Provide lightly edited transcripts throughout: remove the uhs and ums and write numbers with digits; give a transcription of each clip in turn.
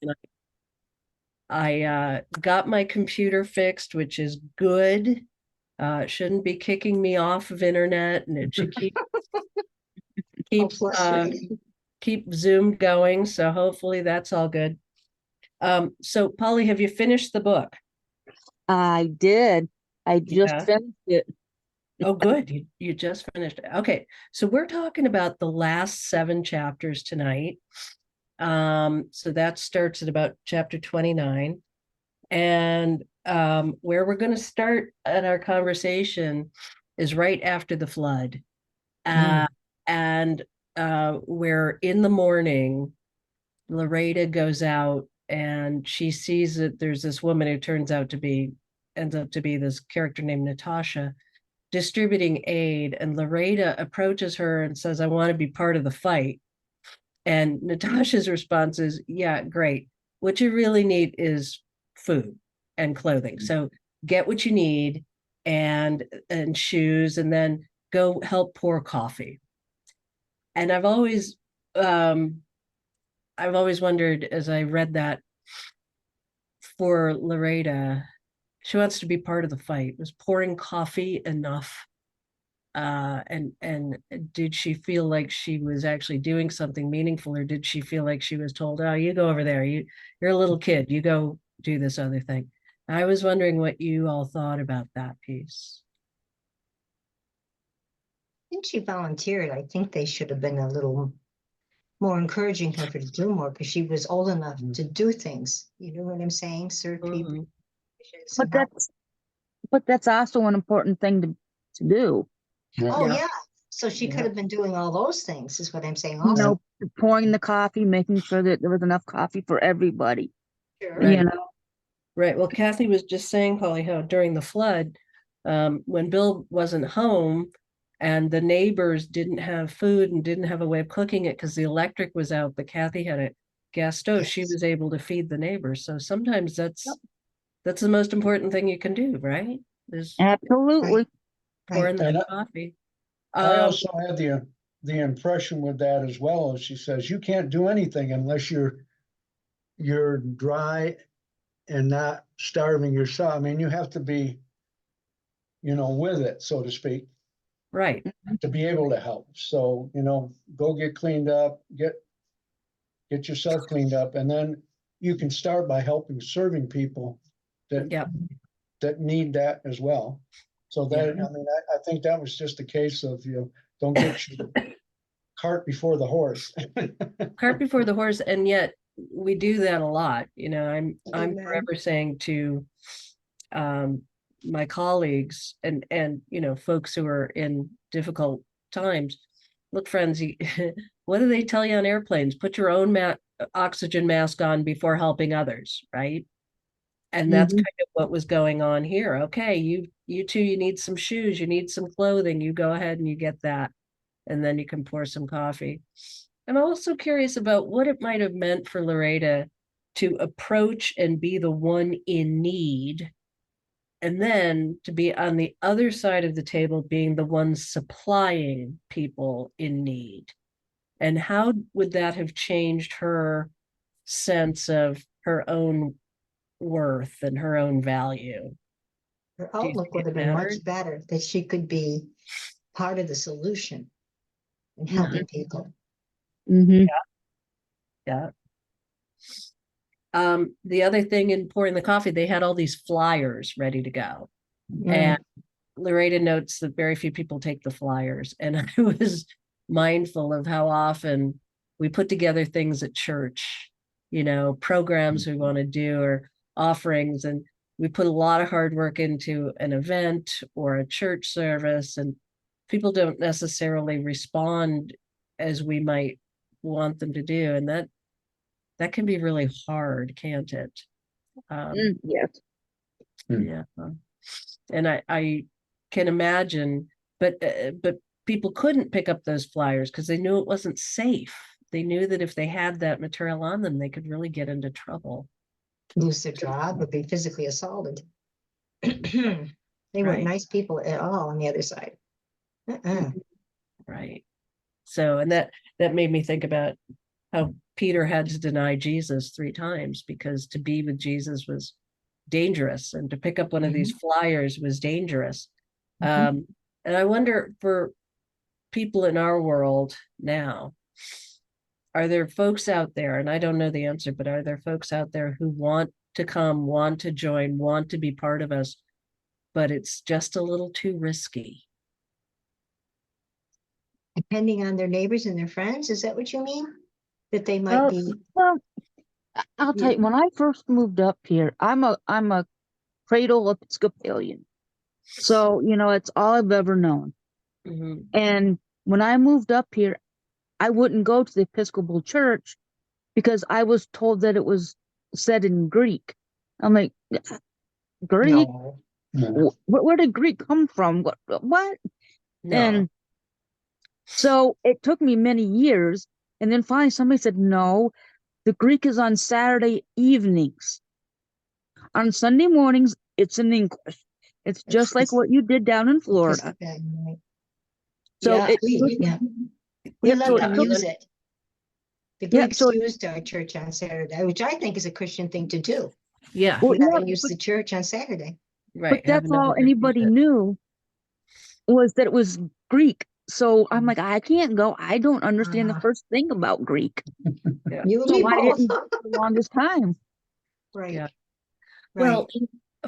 And I got my computer fixed, which is good. It shouldn't be kicking me off of internet, and it should How keep frustrating. keep Zoom going. So hopefully that's all good. So Polly, have you finished the book? I did. I just Yeah. finished it. Oh, good. You just finished it. Okay. So we're talking about the last 7 chapters tonight. So that starts at about chapter 29. And where we're going to start at our conversation is right after the flood. And where in the morning, Loretta goes out and she sees that there's this woman who ends up to be this character named Natasha distributing aid. And Loretta approaches her and says, I want to be part of the fight. And Natasha's response is, yeah, great. What you really need is food and clothing. So get what you need and shoes, and then go help pour coffee. And um I've always wondered as I read that for Loretta, she wants to be part of the fight. Was pouring coffee enough? And did she feel like she was actually doing something meaningful, or did she feel like she was told, "Oh, you go over there. You're a little kid. You go do this other thing." I was wondering what you all thought about that piece. I think she volunteered. I think they should have been a little more encouraging her to do more because she was old enough to do things. You know what I'm saying? Serve people. Mhm. But that's also an important thing to do. Oh, Yeah, yeah. So she could yeah, have been doing all those things, is what I'm saying You also. know, pouring the coffee, making sure that there was enough coffee for everybody. Sure. You right, know, right. Well, Kathy was just saying, Polly, how during the flood, when Bill wasn't home and the neighbors didn't have food and didn't have a way of cooking it because the electric was out, but Kathy had a gas stove, she Yes. was able to feed the neighbors. So sometimes Yep. that's the most important thing you can do, right? Is Right. Absolutely. pouring Right. that And coffee. I Um, also had the impression with that as well, as she says, you can't do anything unless you're dry and not starving yourself. I mean, you have to be, with it, so to speak, right. to be able to help. So, go get cleaned up, get yourself cleaned up, and then you can start by helping serving people that Yep. that need that as well. So Yeah. that, I mean, I think that was just a case of, don't get your cart before the horse. Cart before the horse, and yet we do that a lot. I'm Amen. forever saying to um, my colleagues and folks who are in difficult times, look, friends, what do they tell you on airplanes? Put your own oxygen mask on before helping others, right? And that's Hmm. kind of what was going on here. Okay, you two, you need some shoes, you need some clothing, you go ahead and you get that, and then you can pour some coffee. I'm also curious about what it might have meant for Loretta to approach and be the one in need, and then to be on the other side of the table, being the one supplying people in need. And how would that have changed her sense of her own worth and her own value? Her Do you outlook think would it have been mattered? much better that she could be part of the solution and Mhm. helping people. Hmm. Yeah. The other thing in pouring the coffee, they had all these flyers ready to go. Mm. And Loretta notes that very few people take the flyers. And I was mindful of how often we put together things at church, programs we want to do or offerings. And we put a lot of hard work into an event or a church service, and people don't necessarily respond as we might want them to do. And that can be really hard, can't it? Yes. Yeah. And I can imagine, but people couldn't pick up those flyers because they knew it wasn't safe. They knew that if they had that material on them, they could really get into trouble. Lose their job or be physically assaulted. They weren't Right. nice people at all on the other side. Uh-uh. Right. So, and that made me think about how Peter had to deny Jesus 3 times because to be with Jesus was dangerous, and to pick up one of these flyers was dangerous. Mhm. And I wonder, for people in our world now, are there folks out there, and I don't know the answer, but are there folks out there who want to come, want to join, want to be part of us, but it's just a little too risky? Depending on their neighbors and their friends, is that what you mean? That they might Well, be, well, I'll tell you, when I first moved up here, I'm a cradle Episcopalian. So, it's all I've ever known. Mhm. And when I moved up here, I wouldn't go to the Episcopal church because I was told that it was said in Greek. I'm like, Greek? no. Yeah. Where did Greek come from? What? No. And so it took me many years. And then finally somebody said, no, the Greek is on Saturday evenings. On Sunday mornings, it's in English. It's just like what you did down in Florida. So Yeah, it We, took, yeah, we yep, let so it them took, use it. The yep, Greeks so, used our church on Saturday, which I think is a Christian thing to do. yeah, well, Let yeah, them use the church on Saturday. but right. Have that's all another anybody visit. knew was that it was Greek. So I'm like, I can't go. I don't understand the Ah. first thing about Greek. You and So me I both. didn't for the longest time. Right, Yeah. right. Well,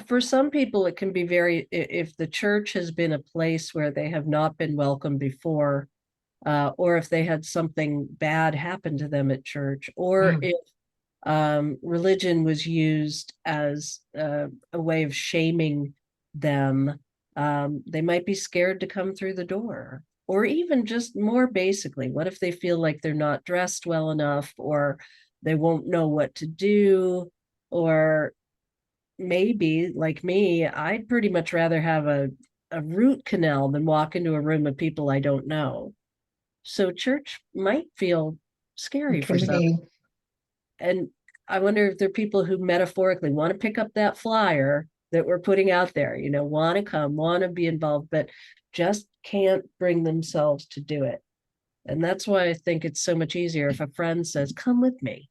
for some people, it can be very, if the church has been a place where they have not been welcome before, or if they had something bad happen to them at church, or Mm. if religion was used as a way of shaming them, they might be scared to come through the door. Or even just more basically, what if they feel like they're not dressed well enough, or they won't know what to do, or maybe like me, I'd pretty much rather have a root canal than walk into a room of people I don't know. So church might feel scary for some. Intimidating. And I wonder if there are people who metaphorically want to pick up that flyer that we're putting out there, want to come, want to be involved, but just can't bring themselves to do it. And that's why I think it's so much easier if a friend says, come with me.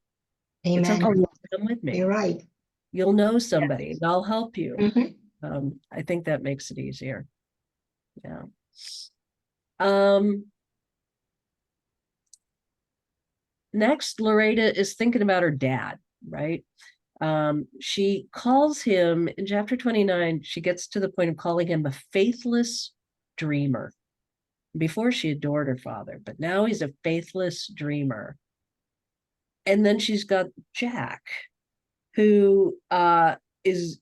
It's Amen. okay, Oh, come with me. You're right. You'll know somebody and I'll help you. Mhm. I think that makes it easier. Yeah. Next, Loretta is thinking about her dad, right? She calls him in chapter 29, she gets to the point of calling him a faithless dreamer. Before she adored her father, but now he's a faithless dreamer. And then she's got Jack, who is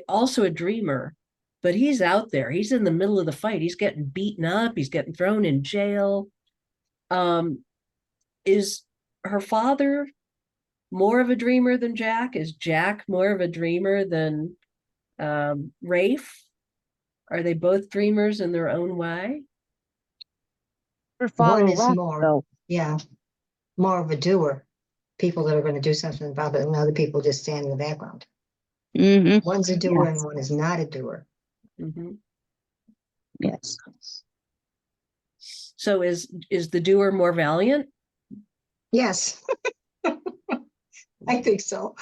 also a dreamer, but he's out there. He's in the middle of the fight. He's getting beaten up. He's getting thrown in jail. Is her father more of a dreamer than Jack? Is Jack more of a dreamer than Rafe? Are they both dreamers in their own way? her father One is left, more, though. yeah, more of a doer. People that are going to do something about it, and other people just stand in the background. Mm-hmm. One's a doer Yes. and one is not a doer. Mm-hmm. Yes. So is the doer more valiant? Yes, I think so.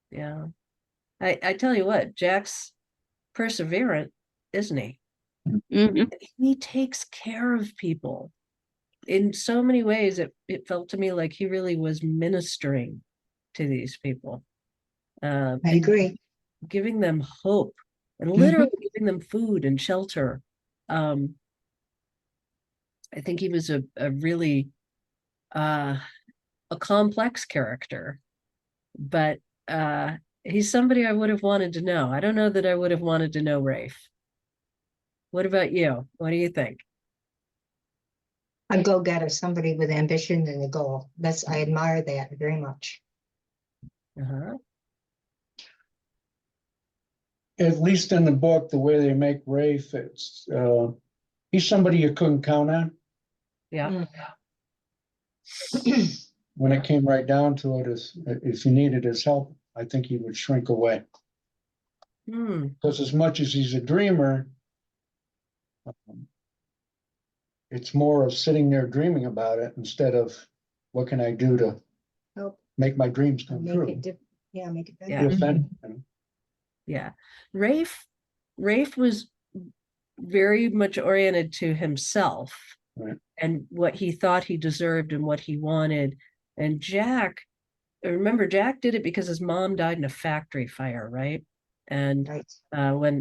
Yeah. I tell you what, Jack's perseverant, isn't he? Mm-hmm. He takes care of people. In so many ways, it felt to me like he really was ministering to these people. I And agree. giving them hope and literally giving them food and shelter. I think he was a really a complex character, but he's somebody I would have wanted to know. I don't know that I would have wanted to know Rafe. What about you? What do you think? A go-getter, somebody with ambition and a goal. I admire that very much. Uh-huh. At least in the book, the way they make Rafe, he's somebody you couldn't count on. Yeah. When it came right down to it, if you needed his help, I think he would shrink away. Hmm. Because as much as he's a dreamer, It's more of sitting there dreaming about it instead of what can I do to Help make my dreams come make true. it yeah, make it Yeah. better. Be offended, you know? Yeah. Rafe was very much oriented to himself Right. and what he thought he deserved and what he wanted. And Jack, remember, Jack did it because his mom died in a factory fire, right? And Right.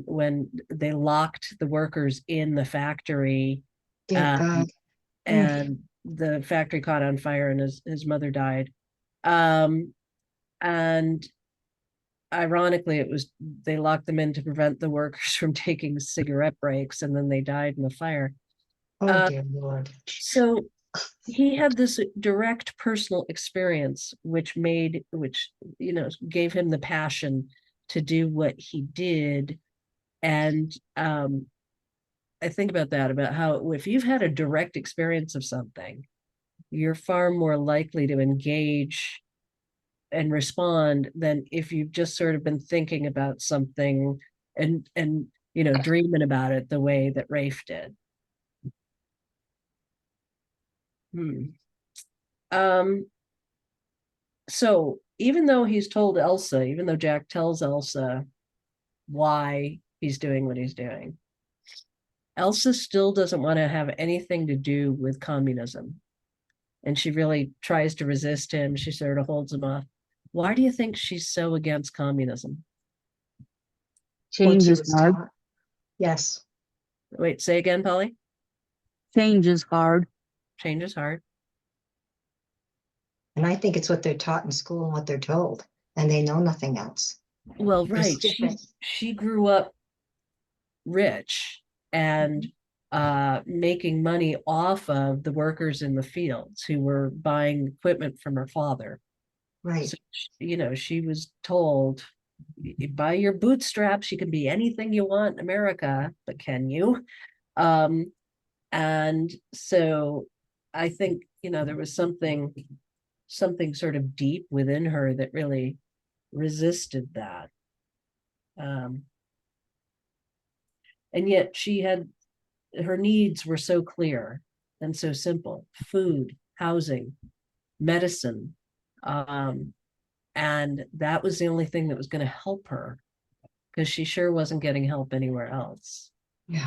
when they locked the workers in the factory, Dear um, God. and the factory caught on fire and his mother died. And ironically, it was they locked them in to prevent the workers from taking cigarette breaks, and then they died in the fire. Oh, dear Lord. So he had this direct personal experience, which gave him the passion to do what he did. And I think about that, about how if you've had a direct experience of something, you're far more likely to engage and respond than if you've just sort of been thinking about something and dreaming about it the way that Rafe did. So even though Jack tells Elsa why he's doing what he's doing, Elsa still doesn't want to have anything to do with communism. And she really tries to resist him. She sort of holds him off. Why do you think she's so against communism? Change is hard. Yes. Wait, say again, Polly? Change is hard. Change is hard. And I think it's what they're taught in school and what they're told, and they know nothing else. Well, right. It's different. She grew up rich and making money off of the workers in the fields who were buying equipment from her father. Right. So, she was told, buy your bootstraps, you can be anything you want in America, but can you? And so I think, there was something sort of deep within her that really resisted that. And yet her needs were so clear and so simple: food, housing, medicine. And that was the only thing that was going to help her, because she sure wasn't getting help anywhere else. Yeah.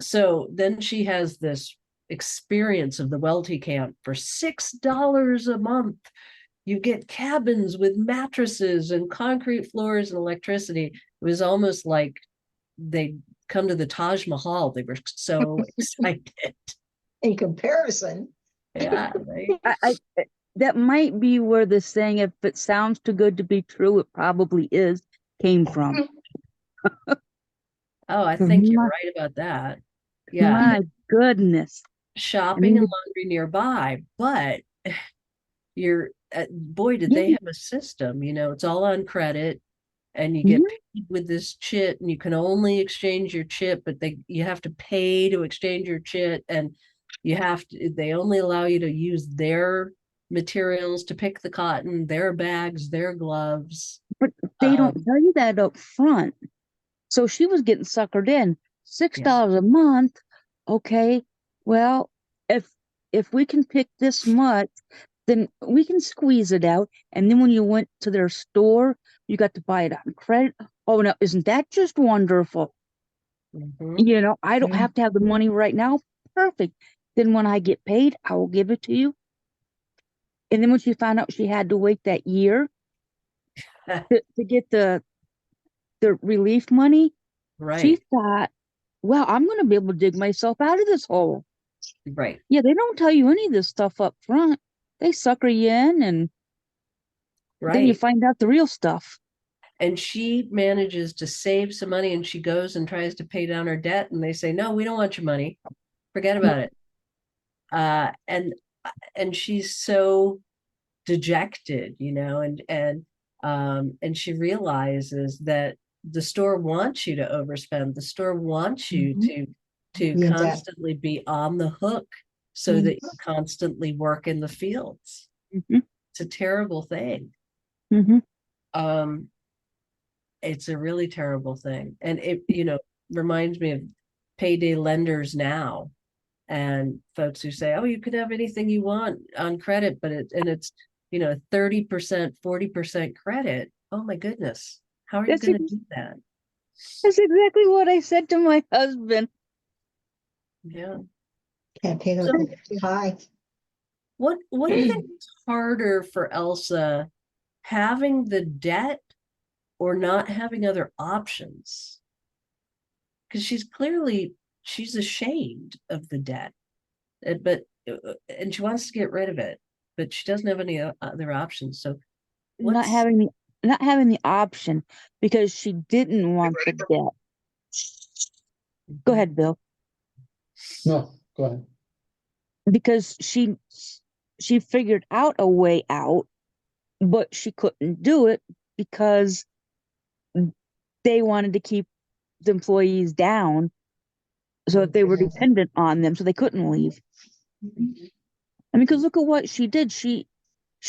So then she has this experience of the Welty camp for $6 a month. You get cabins with mattresses and concrete floors and electricity. It was almost like they'd come to the Taj Mahal. They were so excited. In comparison. Yeah. That might be where the saying, if it sounds too good to be true, it probably is, came from. Oh, I think you're right about that. Yeah. My goodness. Shopping and laundry nearby, but boy, did they have a system, it's all on credit, and you get paid with this chit, and you can only exchange your chit, but you have to pay to exchange your chit, and they only allow you to use their materials to pick the cotton, their bags, their gloves. But they don't tell you that up front. So she was getting suckered in. $6 a month. Okay, well, if we can pick this much, then we can squeeze it out. And then when you went to their store, you got to buy it on credit. Oh, no, isn't that just wonderful? I don't have to have the money right now. Perfect. Then when I get paid, I will give it to you. And then when she found out she had to wait that year to get the relief money, she thought, well, I'm going to be able to dig myself out of this hole. Right. Yeah, they don't tell you any of this stuff up front. They sucker you in, and then you find out the real stuff. And she manages to save some money, and she goes and tries to pay down her debt, and they say, no, we don't want your money. Forget about it. And she's so dejected, and she realizes that the store wants you to overspend. The store wants you to constantly be on the hook so that you constantly work in the fields. It's a terrible thing. It's a really terrible thing. And reminds me of payday lenders now, and folks who say, oh, you could have anything you want on credit, but it's 30%, 40% credit. Oh my goodness, how are you That's going to ex- do that? that's exactly what I said to my husband. Yeah. Can't pay So the too high. what do you think is harder for Elsa, having the debt or not having other options? Because she's ashamed of the debt, but and she wants to get rid of it, but she doesn't have any other options. So Not what's having the not having the option because she didn't want the debt. Go ahead, Bill. No, go ahead. Because she figured out a way out, but she couldn't do it because they wanted to keep the employees down so that they were dependent on them, so they couldn't leave. I mean, because look at what she did. She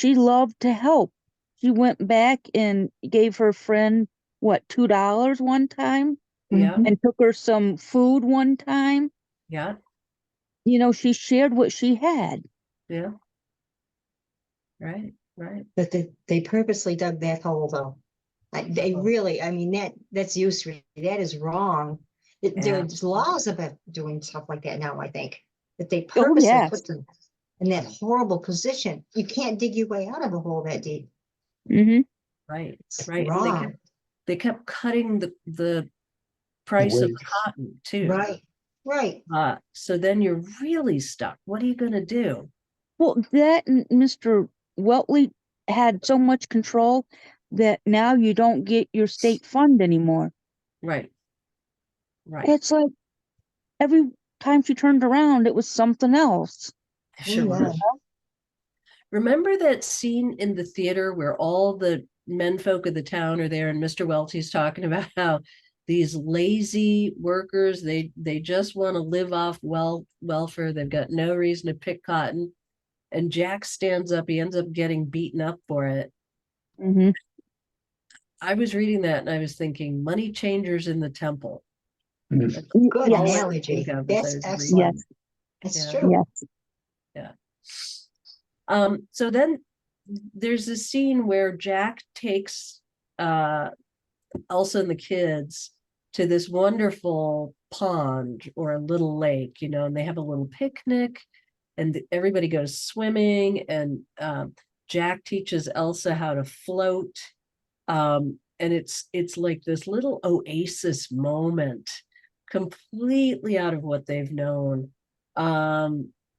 loved to help. She went back and gave her friend what, $2 one time, Yeah, and took her some food one time. yeah, She shared what she had. yeah. Right, right. But they purposely dug that hole though. They Oh. really, I mean, that's usury. That is wrong. Yeah. There's laws about doing stuff like that now, I think. That they Oh purposely yes. put them in that horrible position. You can't dig your way out of a hole that deep. Mm-hmm. Right, It's right. And wrong. they kept cutting the price of the wage. cotton too. Right, right. So then you're really stuck. What are you gonna do? Well, that and Mr. Weltley had so much control that now you don't get your state fund anymore. Right, right. It's like every time she turned around, it was something else. Sure Yeah. was. Remember that scene in the theater where all the menfolk of the town are there, and Mr. Welty's talking about how these lazy workers, they just want to live off welfare. They've got no reason to pick cotton. And Jack stands up, he ends up getting beaten up for it. Mm-hmm. I was reading that and I was thinking, money changers in the temple. Mm. That's Good all I could analogy. think of as I That's was excellent. reading. That's Yeah. true. Yes. Yeah. So then there's a scene where Jack takes Elsa and the kids to this wonderful pond or a little lake, and they have a little picnic, and everybody goes swimming, and Jack teaches Elsa how to float. And it's like this little oasis moment, completely out of what they've known.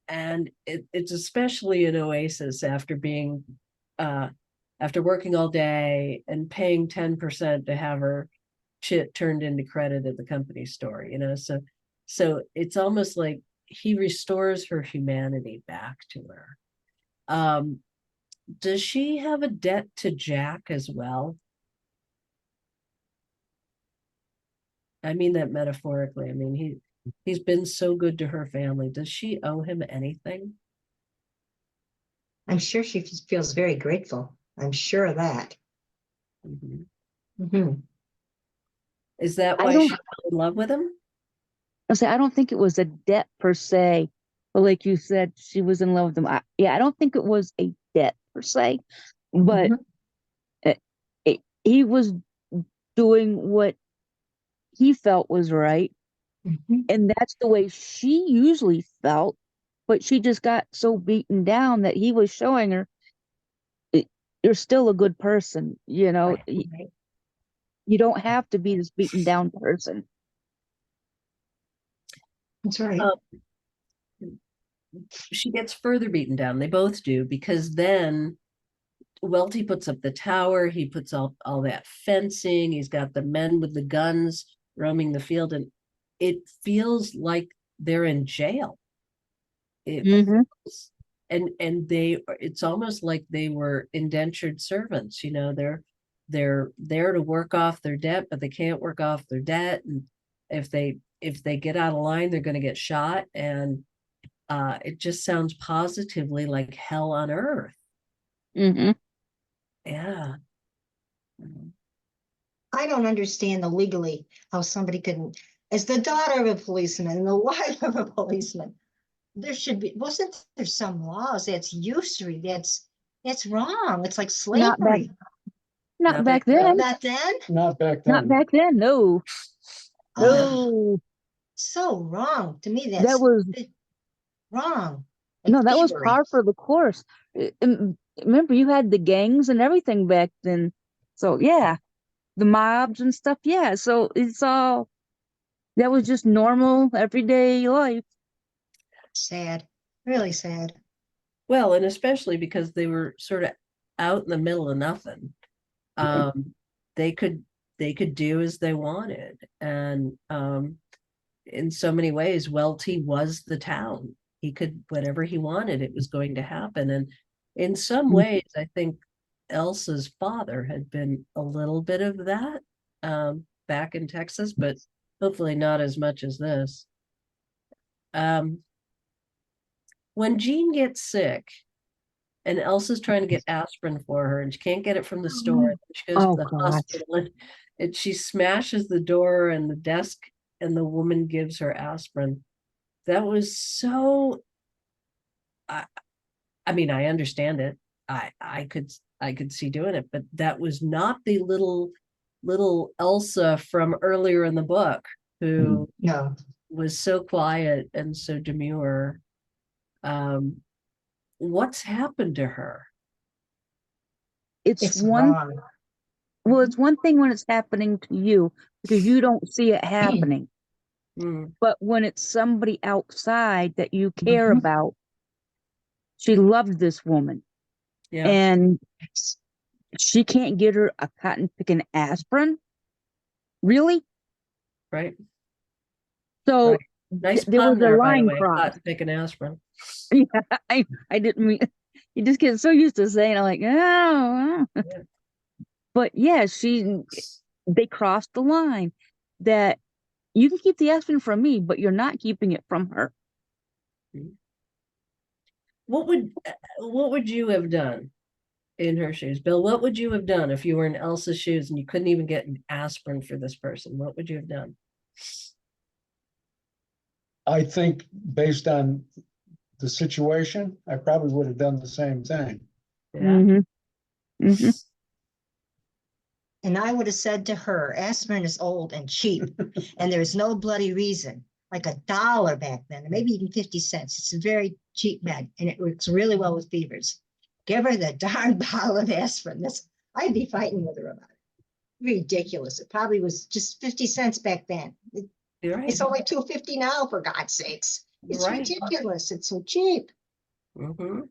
And it's especially an oasis after being after working all day and paying 10% to have her chit turned into credit at the company store, so it's almost like he restores her humanity back to her. Does she have a debt to Jack as well? I mean that metaphorically. I mean, he's been so good to her family. Does she owe him anything? I'm sure she feels very grateful. I'm sure of that. Mhm. Mhm. Is that I why don't she fell in love with him? I don't think it was a debt per se, but like you said, she was in love with him. I don't think it was a debt per se, but Mhm. he was doing what he felt was right, Mhm. and that's the way she usually felt. But she just got so beaten down that he was showing her, you're still a good person. Right. You don't have to be this beaten down person. That's right. She gets further beaten down. They both do, because then Welty puts up the tower. He puts all that fencing. He's got the men with the guns roaming the field, and it feels like they're in jail. It Mm-hmm. and it's almost like they were indentured servants. They're there to work off their debt, but they can't work off their debt, and if they get out of line, they're going to get shot. And it just sounds positively like hell on earth. Mm-hmm. Yeah. I don't understand legally how somebody couldn't. as the daughter of a policeman and the wife of a policeman, there should be, wasn't there some laws? That's usury. That's wrong. It's like Not back, slavery. not Not back back then. then. Back then, Not back Not then. back then. No, oh, no. so wrong. To me, That that's was wrong. Like no. That was thievery. par for the course. Remember, you had the gangs and everything back then. So yeah, the mobs and stuff. Yeah. So it's all that was just normal everyday life. Sad, really sad. Well, and especially because they were sort of out in the middle of nothing. Um, they could do as they wanted, and in so many ways, Welty was the town. He could whatever he wanted, it was going to happen. And in some ways, I think Elsa's father had been a little bit of that back in Texas, but hopefully not as much as this. When Jean gets sick and Elsa's trying to get aspirin for her and she can't get it from the store, and she goes Oh to the gosh. hospital and she smashes the door and the desk and the woman gives her aspirin. That was so, I mean, I understand it. I could see doing it, but that was not the little Elsa from earlier in the book who No, was so quiet and so demure. What's happened to her? It's it's one. wrong. Well, it's one thing when it's happening to you because you don't see it happening. Mm, But when it's somebody outside that you care Mhm. about, she loved this woman yeah, and she can't get her a cotton picking aspirin. Really? right. So Right. Nice there was pun a there, by the line way. crossed. Cotton picking aspirin. Yeah, I didn't mean you just get so used to saying it like, oh, Yeah. but yeah, they crossed the line that you can keep the aspirin from me, but you're not keeping it from her. What would you have done in her shoes, Bill? What would you have done if you were in Elsa's shoes and you couldn't even get an aspirin for this person? What would you have done? I think based on the situation, I probably would have done the same thing. Yeah. Mm-hmm. And I would have said to her, aspirin is old and cheap, and there's no bloody reason. Like $1 back then, or maybe even 50 cents. It's a very cheap med, and it works really well with fevers. Give her the darn bottle of aspirin. I'd be fighting with her about it. Ridiculous. It probably was just 50 cents back then. You're right. It's only $2.50 now, for God's sakes. It's Right. ridiculous. It's so cheap. Mm-hmm.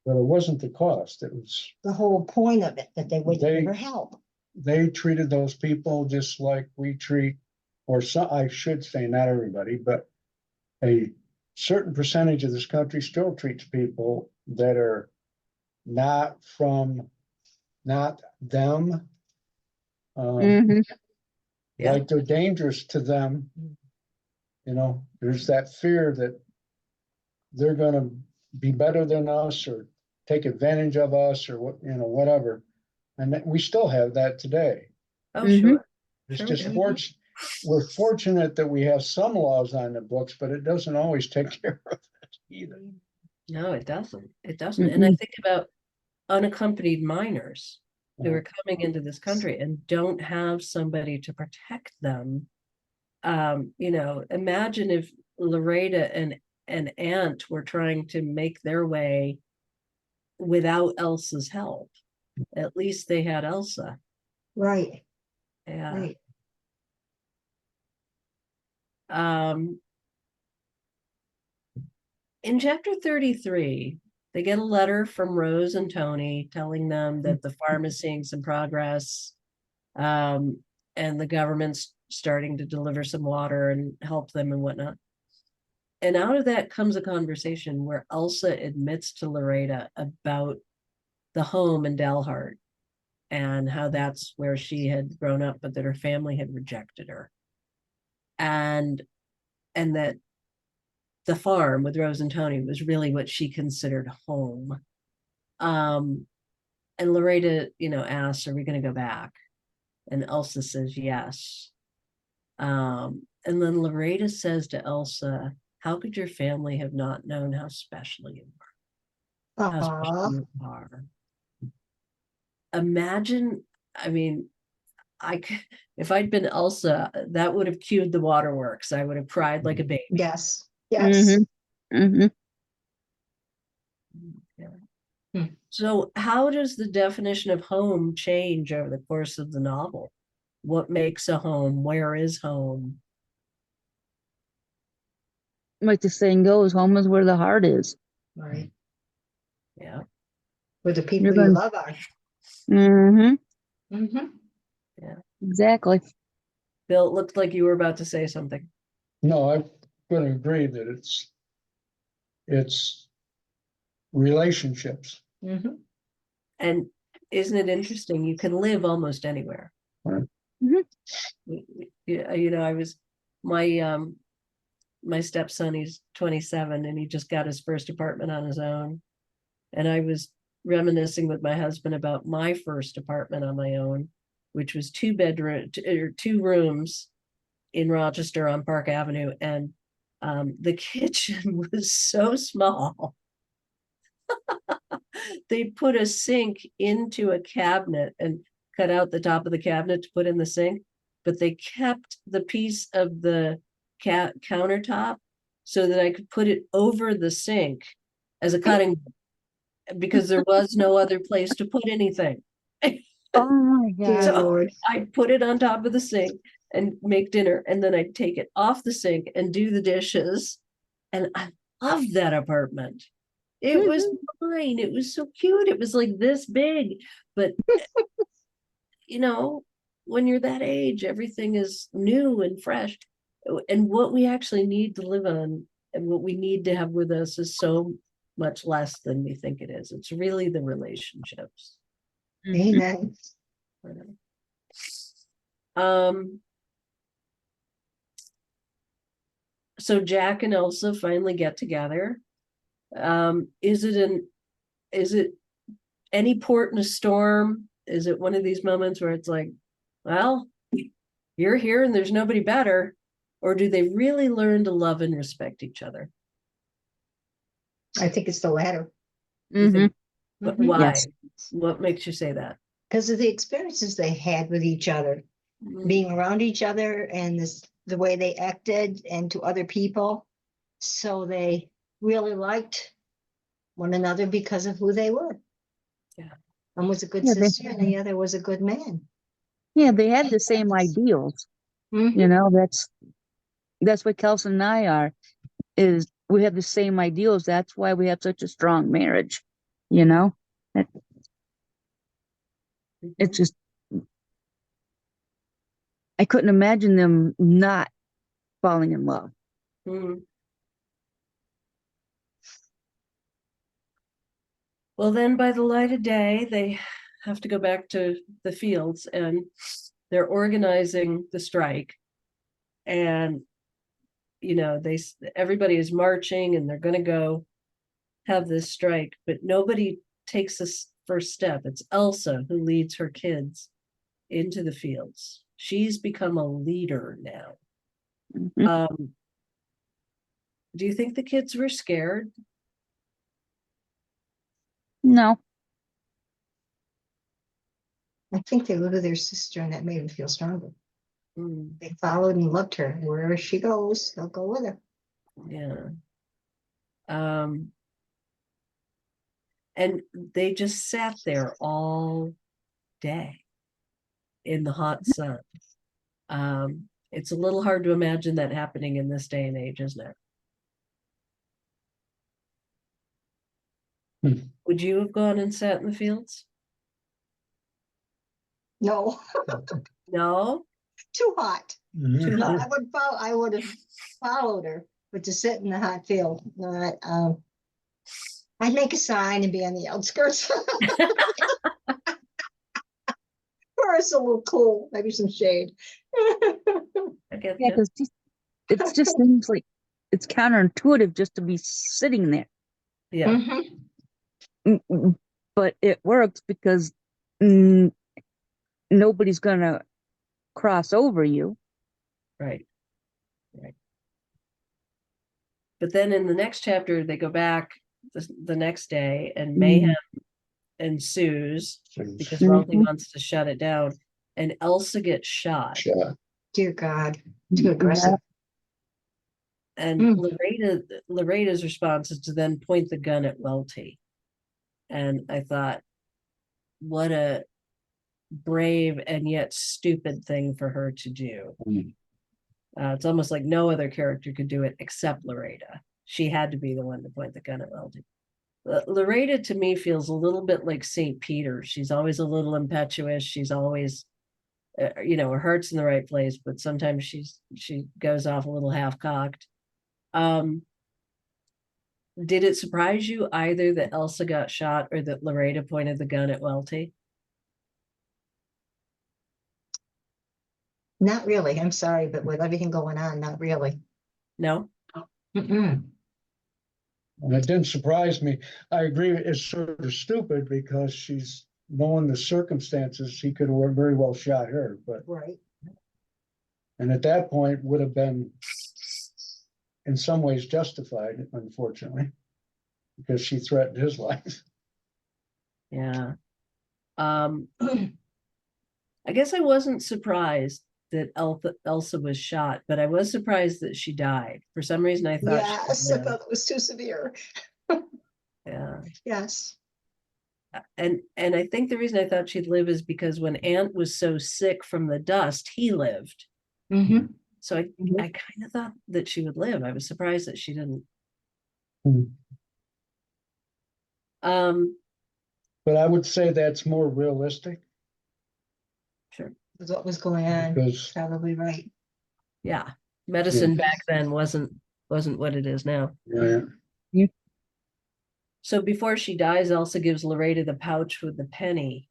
But it wasn't the cost. It was, The whole point of it, that they would They- give her help. they treated those people just like we treat, or some, I should say, not everybody, but a certain percentage of this country still treats people that are not them. Mm-hmm. Yeah. Like they're dangerous to them. There's that fear that they're gonna be better than us or take advantage of us or whatever. And we still have that today. Oh, Mhm. sure. It's Sure we just do. we're fortunate that we have some laws on the books, but it doesn't always take care of it either. No, it doesn't. It doesn't. And I think about unaccompanied minors who Yeah. are coming into this country and don't have somebody to protect them. Imagine if Loretta and Aunt were trying to make their way without Elsa's help. At least they had Elsa. Right, Yeah. right. In chapter 33, they get a letter from Rose and Tony telling them that the farm is seeing some progress, and the government's starting to deliver some water and help them and whatnot. And out of that comes a conversation where Elsa admits to Loretta about the home in Dalhart and how that's where she had grown up, but that her family had rejected her. And that the farm with Rose and Tony was really what she considered home. And Loretta, asks, are we going to go back? And Elsa says yes. And then Loretta says to Elsa, how could your family have not known how special you are? How special Aw, you are. Imagine, I mean, if I'd been Elsa, that would have cued the waterworks. I would have cried like a baby. yes, yes. Mm-hmm. Yeah. Hmm. So how does the definition of home change over the course of the novel? What makes a home? Where is home? Like the saying goes, home is where the heart is. Right. Yeah. Where the people You're you going, love are. mm-hmm, Mm-hmm. exactly. Bill, it looked like you were about to say something. No, I'm gonna agree that it's relationships. Mm-hmm. And isn't it interesting? You can live almost anywhere. You know, I was my stepson, he's 27 and he just got his first apartment on his own. And I was reminiscing with my husband about my first apartment on my own, which was two rooms in Rochester on Park Avenue. And the kitchen was so small. They put a sink into a cabinet and cut out the top of the cabinet to put in the sink, but they kept the piece of the countertop so that I could put it over the sink as a cutting because there was no other place to put anything. Oh my Dear God. So Lord. I'd put it on top of the sink and make dinner, and then I'd take it off the sink and do the dishes. And I loved that apartment. It was mine. It was so cute. It was like this big. But, you know, when you're that age, everything is new and fresh. And what we actually need to live on and what we need to have with us is so much less than we think it is. It's really the relationships. Mhm. Amen. Um, so Jack and Elsa finally get together. Is it any port in a storm? Is it one of these moments where it's like, well, you're here and there's nobody better? Or do they really learn to love and respect each other? I think it's the latter. You think, Mhm. why? Yes. What makes you say that? Because of the experiences they had with each other, Mm, being around each other and the way they acted and to other people. So they really liked one another because of who they were. Yeah. One was a good Yeah, sister and the other was a good man. they had the same ideals. Mhm. You know, that's what Kelson and I are, is we have the same ideals. That's why we have such a strong marriage. You know, It- it's just, I couldn't imagine them not falling in love. Mm. Well, then by the light of day, they have to go back to the fields and they're organizing the strike. And, you know, everybody is marching and they're going to go have this strike, but nobody takes this first step. It's Elsa who leads her kids into the fields. She's become a leader now. Mhm. Do you think the kids were scared? No. I think they loved their sister and that made them feel stronger. Mm, They followed and loved her. Wherever she goes, they'll go with her. yeah. And they just sat there all day in the hot sun. It's a little hard to imagine that happening in this day and age, isn't it? Hmm. Would you have gone and sat in the fields? No, No? too hot. Too Mhm. No, hot. I would have followed her, but to sit in the hot field, not, I'd make a sign and be on the outskirts. Or it's a little cool, maybe some shade. I get Yeah, you. because it just seems like it's counterintuitive just to be sitting there. Yeah. But it works because mm, nobody's gonna cross over you. Right. Right. But then in the next chapter, they go back the next day and mayhem ensues because Wealthy wants to shut it down, and Elsa gets shot. Dear God, too aggressive. And Loreda's response is to then point the gun at Welty. And I thought, what a brave and yet stupid thing for her to do. It's almost like no other character could do it except Loreda. She had to be the one to point the gun at Welty. Loreda to me feels a little bit like St. Peter. She's always a little impetuous. She's always, her heart's in the right place, but sometimes she goes off a little half-cocked. Did it surprise you either that Elsa got shot or that Loreda pointed the gun at Welty? Not really. I'm sorry, but with everything going on, not really. No? Mm-mm. And it didn't surprise me. I agree, it's sort of stupid because she's knowing the circumstances, he could have very well shot her, but, Right. and at that point would have been in some ways justified, unfortunately, because she threatened his life. Yeah. I guess I wasn't surprised that Elsa was shot, but I was surprised that she died. For some reason, I thought Yes, I thought it was too severe. yeah. Yes. And I think the reason I thought she'd live is because when Ant was so sick from the dust, he lived. Mm-hmm. So I kind of thought that she would live. I was surprised that she didn't. But I would say that's more realistic. Sure. With what was going on, Because probably right. Yeah. Medicine back then wasn't what it is now. yeah, So before she dies, Elsa gives Loreda the pouch with the penny.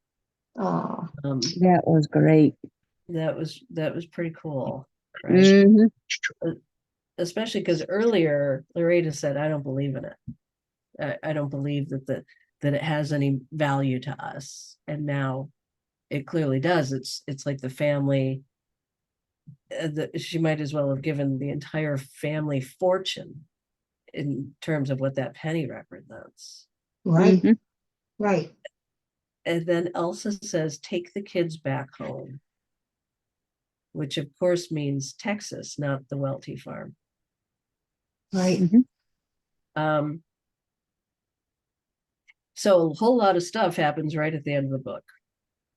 Oh, That was great. That was pretty cool, right? Especially because earlier Loreda said, "I don't believe in it. I don't believe that it has any value to us." And now it clearly does. It's like the family. She might as well have given the entire family fortune in terms of what that penny represents. right. Right. And then Elsa says, "Take the kids back home," which of course means Texas, not the Welty farm. Right. So a whole lot of stuff happens right at the end of the book.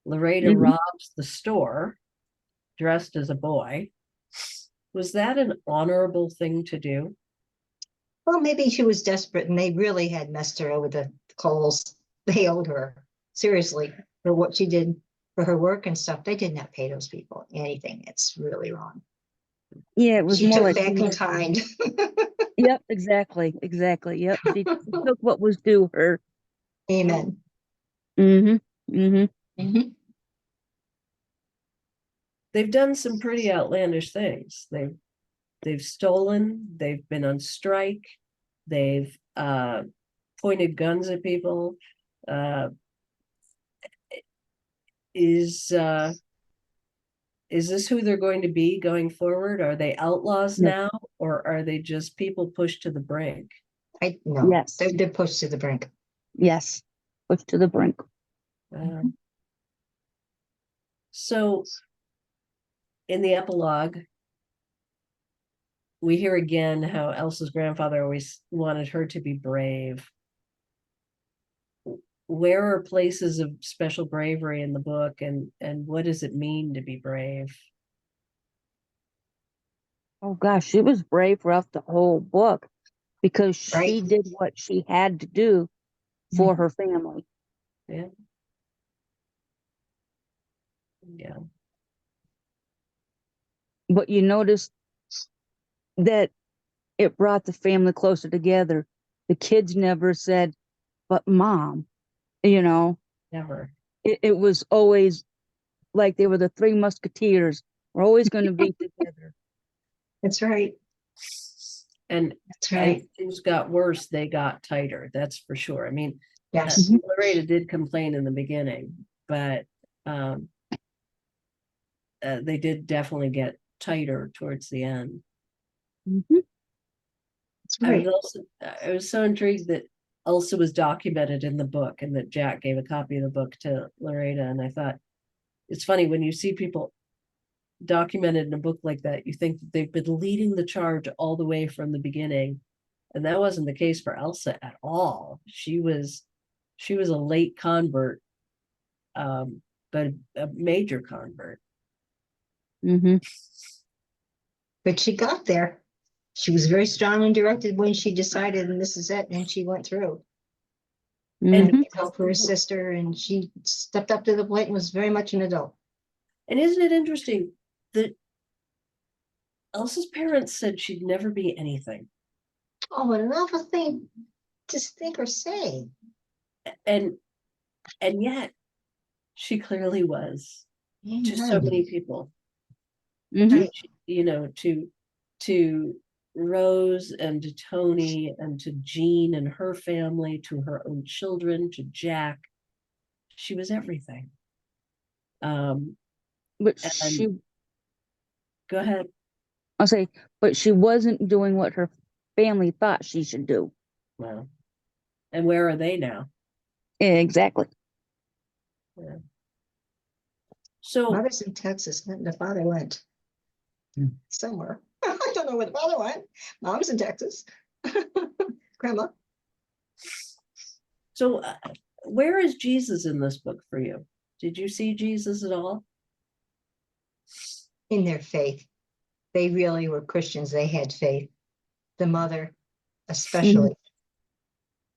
Loreda robs the store dressed as a boy. Was that an honorable thing to do? Well, maybe she was desperate and they really had messed her over the coals. They owed her, seriously, for what she did for her work and stuff. They did not pay those people anything. It's really wrong. Yeah, it was She more took like back in kind. Yep, exactly. Yep, she took what was due her. Amen. They've done some pretty outlandish things. They've stolen, they've been on strike, they've pointed guns at people. Is this who they're going to be going forward? Are they outlaws now, or are they just people pushed to the brink? No. Yes. They're pushed to the brink. Yes, pushed to the brink. So in the epilogue, we hear again how Elsa's grandfather always wanted her to be brave. Where are places of special bravery in the book, and what does it mean to be brave? Oh gosh, she was brave throughout the whole book because she Right. did what she had to do for her family. Yeah. But you notice that it brought the family closer together. The kids never said, "But Mom," Never. It was always like they were the three musketeers. We're always going to be together. That's right. And That's right. as things got worse, they got tighter. That's for sure. I mean, Yes. Loreda did complain in the beginning, but they did definitely get tighter towards the end. Mhm. That's right. I was so intrigued that Elsa was documented in the book and that Jack gave a copy of the book to Loretta. And I thought, it's funny when you see people documented in a book like that, you think that they've been leading the charge all the way from the beginning. And that wasn't the case for Elsa at all. She was a late convert, but a major convert. Mhm. But she got there. She was very strongly directed when she decided, and this is it, and she went through. And Mhm. helped her sister, and she stepped up to the plate and was very much an adult. And isn't it interesting that Elsa's parents said she'd never be anything. Oh, what an awful thing to think or say. And yet she clearly was to so Amen. many people. Mhm. Right. You know, to Rose and to Tony and to Jean and her family, to her own children, to Jack. She was everything. But And she, go ahead. I'll say, but she wasn't doing what her family thought she should do. Well, and where are they now? Exactly. So Mother's in Texas, and the father went somewhere. I don't know where the father went. Mom's in Texas. Grandma. so where is Jesus in this book for you? Did you see Jesus at all? In their faith. They really were Christians. They had faith. The mother, especially,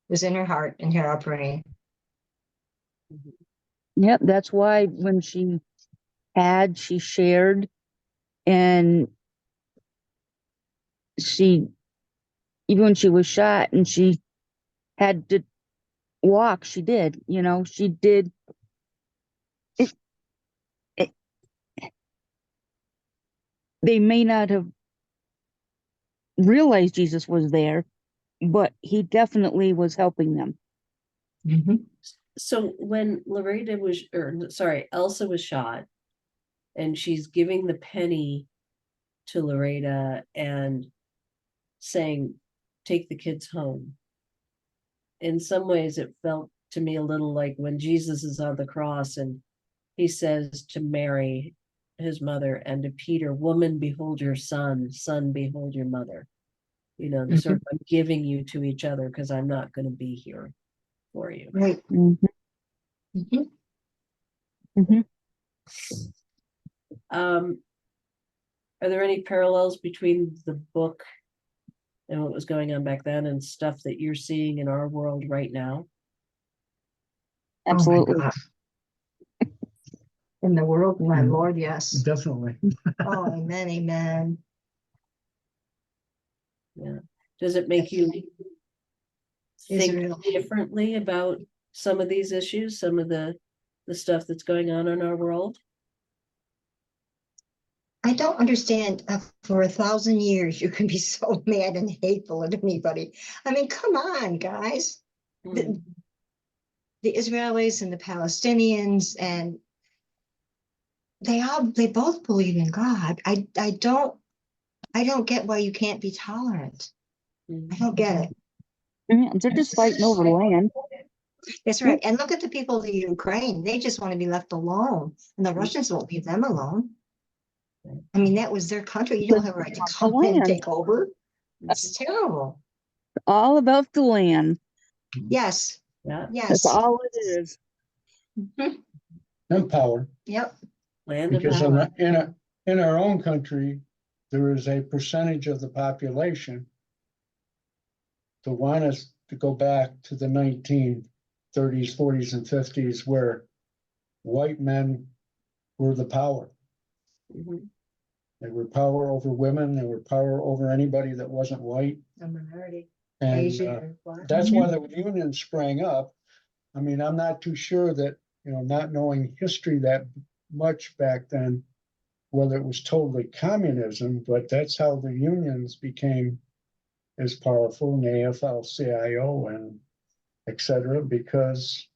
was in her heart and her upbringing. Yep. That's why when she shared, and she, even when she was shot and she had to walk, she did, she did. It, they may not have realized Jesus was there, but he definitely was helping them. So when Elsa was shot, and she's giving the penny to Loretta and saying, take the kids home. In some ways, it felt to me a little like when Jesus is on the cross and he says to Mary, his mother, and to Peter, woman, behold your son, son, behold your mother. The sort of, I'm giving you to each other because I'm not going to be here for you. Right. Mhm. Mhm. Are there any parallels between the book and what was going on back then and stuff that you're seeing in our world right now? Absolutely. Oh my God. In the world, my Mm. Lord, yes. Definitely. Oh, amen, amen. Yeah. Does it make you think Israel. differently about some of these issues, some of the stuff that's going on in our world? I don't understand. For 1,000 years, you can be so mad and hateful at anybody. I mean, come on, guys. The Israelis and the Palestinians, and they both believe in God. I don't get why you can't be tolerant. I don't get it. They're just fighting over land. That's right. And look at the people of Ukraine. They just want to be left alone. And the Russians won't leave them alone. I mean, that was their country. You don't have a right to come in and take over. That's terrible. All about the land. Yes. Yeah. Yes. That's all it is. And power. Yep. Land and Because power. in our own country, there is a percentage of the population to want us to go back to the 1930s, 40s, and 50s, where white men were the power. Mhm. They were power over women. They were power over anybody that wasn't white. A minority. And Asian. that's why the union sprang up. I mean, I'm not too sure that, not knowing history that much back then, whether it was totally communism, but that's how the unions became as powerful, and the AFL-CIO and et cetera, because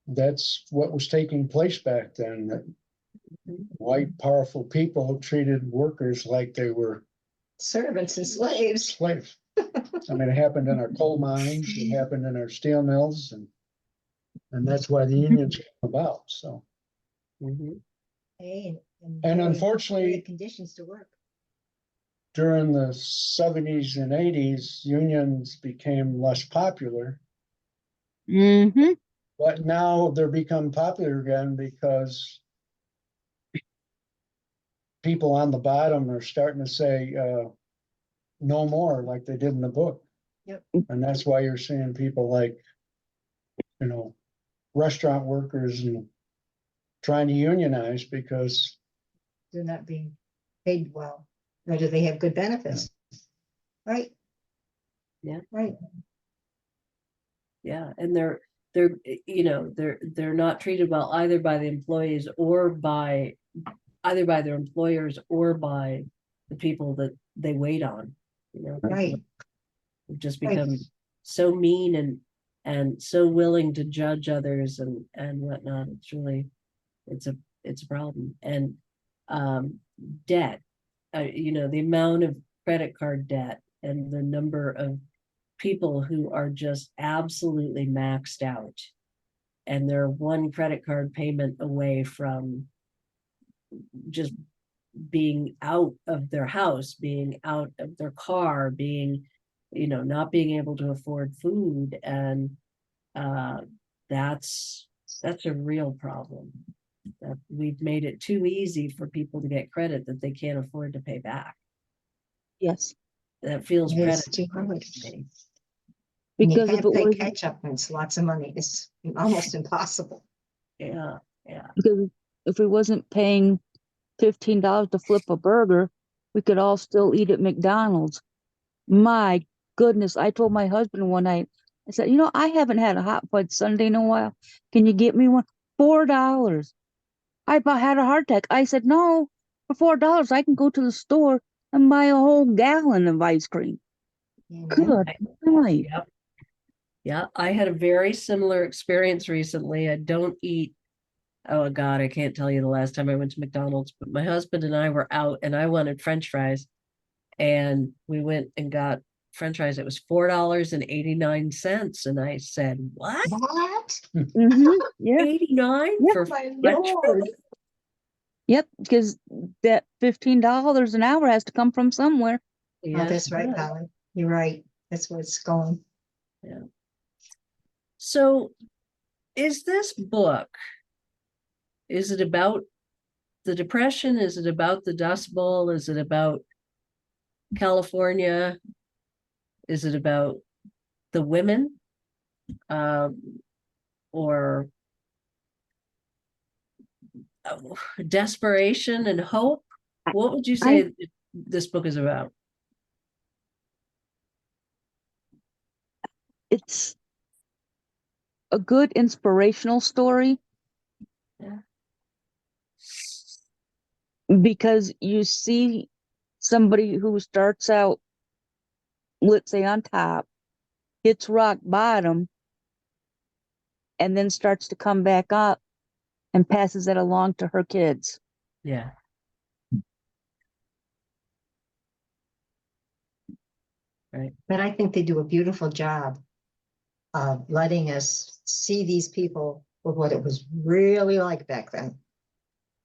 that's what was taking place back then. white powerful people treated workers like they were Servants and slaves. slaves. I mean, it happened in our coal mines, it happened in our steel mills, and that's why the unions came about, so. Mhm. Hey, And very unfortunately, good conditions to work. during the 70s and 80s, unions became less popular, Mm-hmm. but now they're become popular again because people on the bottom are starting to say, no more, like they did in the book. Yep. And that's why you're seeing people like, you know, restaurant workers and trying to unionize because They're not being paid well, nor do they have good benefits. Right? Yeah. Right. Yeah, and they're not treated well either by the employees or by either by their employers or by the people that they wait on. Right. Have just Right. become so mean and so willing to judge others and whatnot. It's really it's a problem. And debt, the amount of credit card debt and the number of people who are just absolutely maxed out, and they're one credit card payment away from just being out of their house, being out of their car, being, not being able to afford food. And uh, that's a real problem. That we've made it too easy for people to get credit that they can't afford to pay back. Yes. That feels It is predatory too hard. to me. And you Because if can't it play was catch up, and it's lots of money. It's almost impossible. Yeah, yeah, because if we wasn't paying $15 to flip a burger, we could all still eat at McDonald's. My goodness, I told my husband one night, I said, I haven't had a hot fudge sundae in a while. Can you get me one? $4. I about had a heart attack. I said, no, for $4, I can go to the store and buy a whole gallon of ice cream. Mhm. Good night. yep. Yeah, I had a very similar experience recently. I don't eat, oh God, I can't tell you the last time I went to McDonald's, but my husband and I were out and I wanted French fries. And we went and got French fries. It was $4.89. And I said, what? What? Yeah. 89 Yeah. for My French Lord. fries? Yep. Because that $15 an hour has to come from somewhere. Oh, Yes, that's right, but- Polly. You're right. That's where it's going. Yeah. So is this book, is it about the Depression? Is it about the Dust Bowl? Is it about California? Is it about the women? Or desperation and hope? What would you say this book is about? It's a good inspirational story. Yeah. Because you see somebody who starts out, let's say, on top, hits rock bottom, and then starts to come back up and passes it along to her kids. Yeah. Right. But I think they do a beautiful job of letting us see these people for what it was really like back then.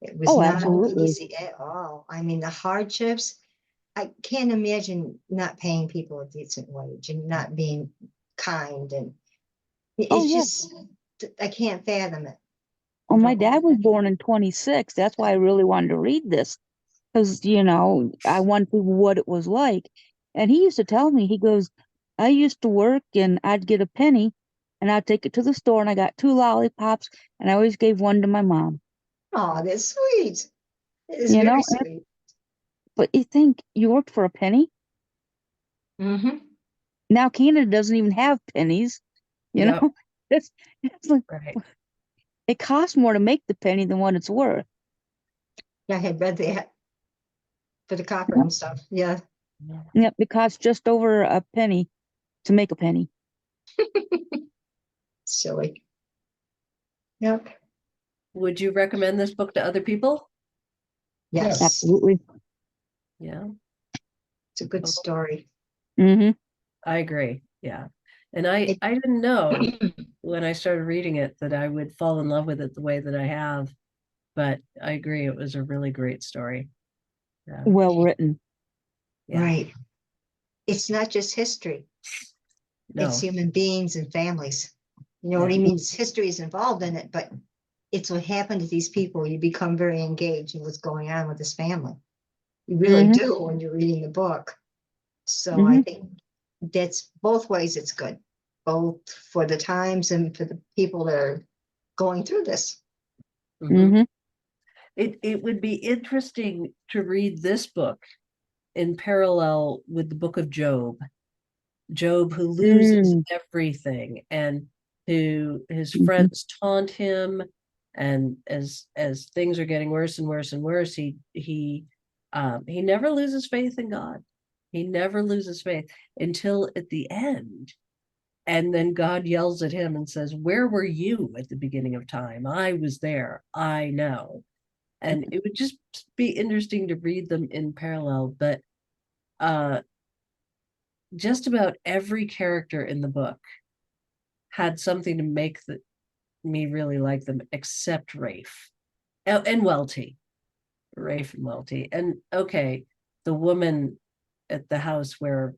It was Oh, not absolutely. easy at all. I mean, the hardships, I can't imagine not paying people a decent wage and not being kind. And Oh, it's yeah. just, I can't fathom it. Well, my don't dad was understand. born in 26. That's why I really wanted to read this. Because, I wanted to know what it was like. And he used to tell me, he goes, I used to work and I'd get a penny and I'd take it to the store and I got 2 lollipops and I always gave one to my mom. Oh, that's sweet. It is You very know, sweet. but you think you worked for a penny? Mm-hmm. Now Canada doesn't even have pennies. You Yep. know, it's like Right. it costs more to make the penny than what it's worth. Yeah, I had read that for the copper and stuff. Yeah. Yep, it costs just over a penny to make a penny. Silly. Yep. Would you recommend this book to other people? Yes, Absolutely. Yeah, it's a good story. Mm-hmm. I agree. Yeah. And I It- didn't know when I started reading it that I would fall in love with it the way that I have, but I agree it was a really great story. Yeah. Well written. Yeah. Right. It's not just history. It's No. human beings and families. You know what Yeah. I mean? History is involved in it, but it's what happened to these people. You become very engaged in what's going on with this family. You really Mhm. do when you're reading the book. So I Mhm. think that's both ways it's good, both for the times and for the people that are going through this. Mhm. Mhm. It would be interesting to read this book in parallel with the book of Job. Job, who loses Mm. everything and who his Mhm. friends taunt him, and as things are getting worse and worse and worse, he never loses faith in God. He never loses faith until at the end. And then God yells at him and says, "Where were you at the beginning of time? I was there. I know." And it would just be interesting to read them in parallel. But uh, just about every character in the book had something to make me really like them, except Rafe. And Welty. Rafe and Welty. And okay, the woman at the house where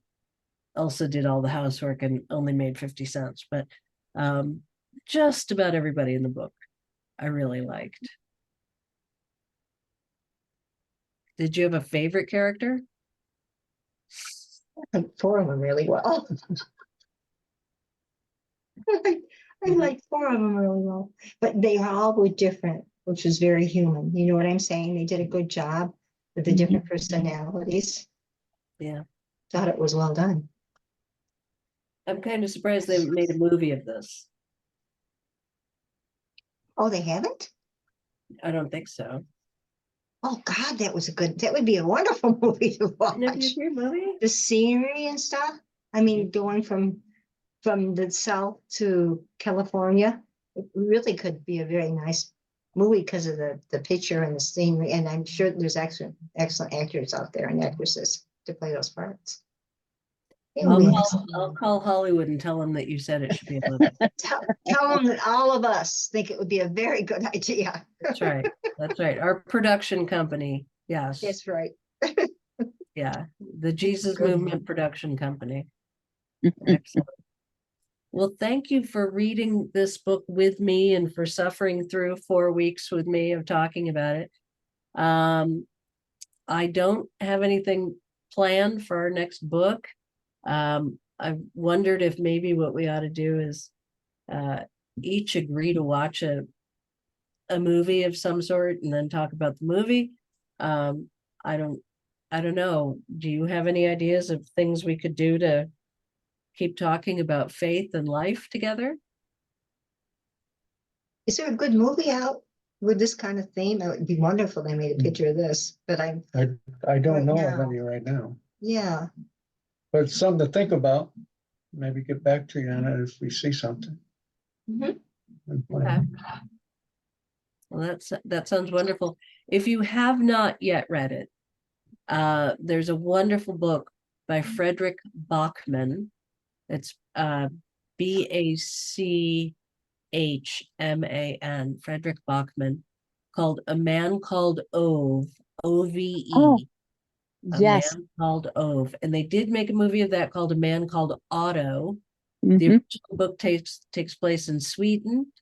Elsa did all the housework and only made 50 cents. But um, just about everybody in the book I really liked. Did you have a favorite character? I like four of them really well. I Mhm. like four of them really well, but they all were different, which was very human. You know what I'm saying? They did a good job with the Mhm. different personalities. Yeah. Thought it was well done. I'm kind of surprised they made a movie of this. Oh, they haven't? I don't think so. Oh God, that would be a wonderful movie to Never watch. your movie? The scenery and stuff. I mean, going from the south to California, it really could be a very nice movie because of the picture and the scenery. And I'm sure there's excellent actors out there and actresses to play those parts. It would I'll be Mhm. call, I'll excellent. call Hollywood and tell them that you said it should be a movie. Tell them that all of us think it would be a very good idea. That's right. That's right. Our production company. Yes. That's right. Yeah. The Jesus Good. Movement Production Company. Excellent. Well, thank you for reading this book with me and for suffering through 4 weeks with me of talking about it. I don't have anything planned for our next book. I wondered if maybe what we ought to do is uh, each agree to watch a movie of some sort and then talk about the movie. Um, I don't I don't know. Do you have any ideas of things we could do to keep talking about faith and life together? Is there a good movie out with this kind of theme? It would be wonderful. They made a picture of this, but I don't Right know of now. any right now, yeah. but it's something to think about. Maybe get back to you on it if we see something. Mhm. Okay. Well, that sounds wonderful. If you have not yet read it, there's a wonderful book by Frederick Bachman. It's Bachman, Frederick Bachman, called A Man Called Ove, Oh, OVE, A yes. Man Called Ove. And they did make a movie of that called A Man Called Otto. The Mhm. original book takes place in Sweden,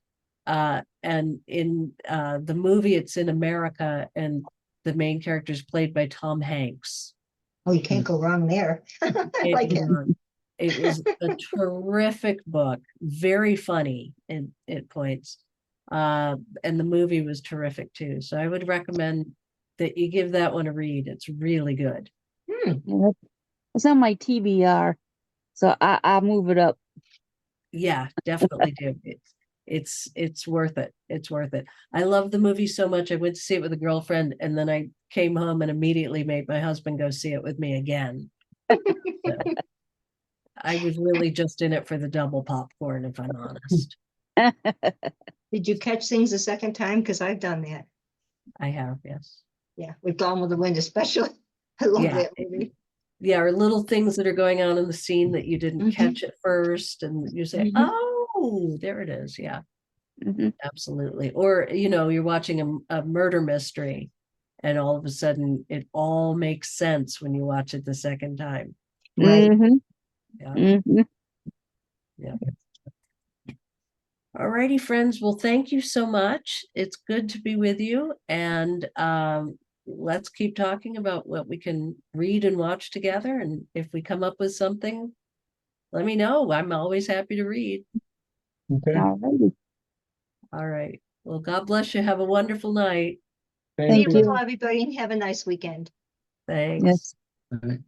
and in the movie, it's in America, and the main character is played by Tom Hanks. Oh, you can't go wrong there. I like him. It was a terrific book, very funny in at points, and the movie was terrific too. So I would recommend that you give that one a read. It's really good. Hmm. Yeah, it's on my TBR, so I'll move it up. Yeah, definitely do. It's worth it. It's worth it. I love the movie so much. I went to see it with a girlfriend, and then I came home and immediately made my husband go see it with me again. So I was really just in it for the double popcorn, if I'm honest. Did you catch things a second time? Because I've done that. I have, yes. Yeah, with Gone with the Wind especially. I love Yeah. that movie. Yeah, or little things that are going on in the scene that you didn't Mhm. catch at first, and you say, Mhm. "Oh, there it is." Yeah, Mhm. absolutely. Or, you're watching a murder mystery, and all of a sudden it all makes sense when you watch it the second time. Right. Mhm. Yeah. Mhm. Yeah. All righty, friends. Well, thank you so much. It's good to be with you. And let's keep talking about what we can read and watch together. And if we come up with something, let me know. I'm always happy to read. Okay. Alrighty. All right. Well, God bless you. Have a wonderful night. Thank Be you. well, everybody, and have a nice weekend. Thanks. Yes. Right.